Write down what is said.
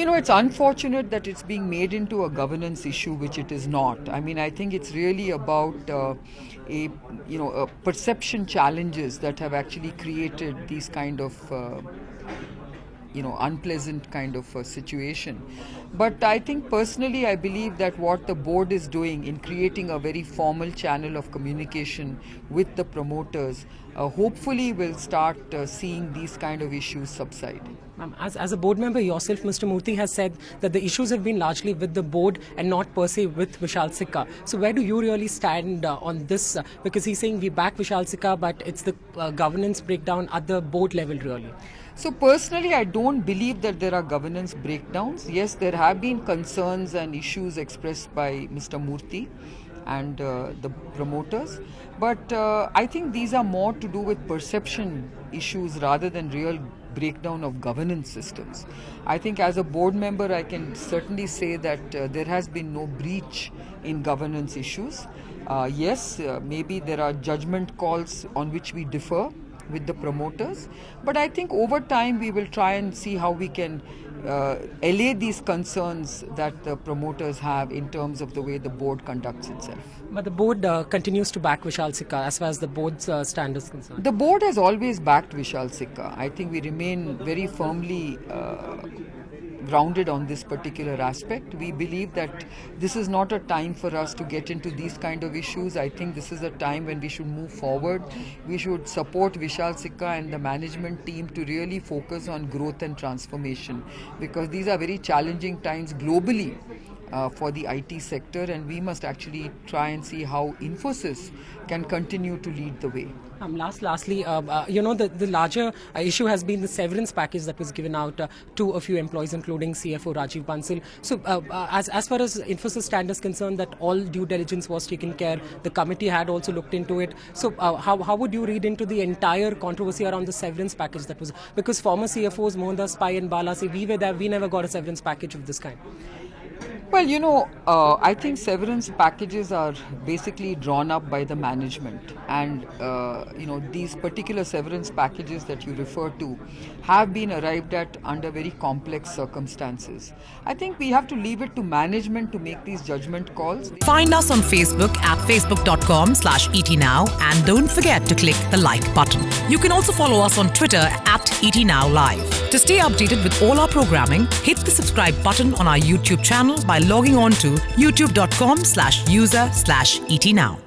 It's unfortunate that it's being made into a governance issue, which it is not. I mean, I think it's really about perception challenges that have actually created these kind of unpleasant kind of situation. But I think personally, I believe that what the board is doing in creating a very formal channel of communication with the promoters hopefully will start seeing these kind of issues subside. As a board member yourself, Mr. Murthy has said that the issues have been largely with the board and not per se with Vishal Sikka. So where do you really stand on this? Because he's saying we back Vishal Sikka, but it's the governance breakdown at the board level really. So personally, I don't believe that there are governance breakdowns. Yes, there have been concerns and issues expressed by Mr. Murthy and the promoters. But I think these are more to do with perception issues rather than real breakdown of governance systems. I think as a board member, I can certainly say that there has been no breach in governance issues. Yes, maybe there are judgment calls on which we differ with the promoters, but I think over time we will try and see how we can allay these concerns that the promoters have in terms of the way the board conducts itself. But the board continues to back Vishal Sikka as far as the board's stand is concerned. The board has always backed Vishal Sikka. I think we remain very firmly grounded on this particular aspect. We believe that this is not a time for us to get into these kind of issues. I think this is a time when we should move forward. We should support Vishal Sikka and the management team to really focus on growth and transformation, because these are very challenging times globally for the IT sector, and we must actually try and see how Infosys can continue to lead the way. Lastly, the larger issue has been the severance package that was given out to a few employees, including CFO Rajiv Bansal. So, as far as Infosys stand is concerned, that all due diligence was taken care. The committee had also looked into it. So, how would you read into the entire controversy around the severance package that was? Because former CFOs Mohandas Pai and Bala say we were there, we never got a severance package of this kind. Well, I think severance packages are basically drawn up by the management, and these particular severance packages that you refer to have been arrived at under very complex circumstances. I think we have to leave it to management to make these judgment calls. Find us on Facebook at facebook.com/ETNow, and don't forget to click the like button. You can also follow us on Twitter at ETNowLive. To stay updated with all our programming, hit the subscribe button on our YouTube channel by logging on to youtube.com/user/ETNow.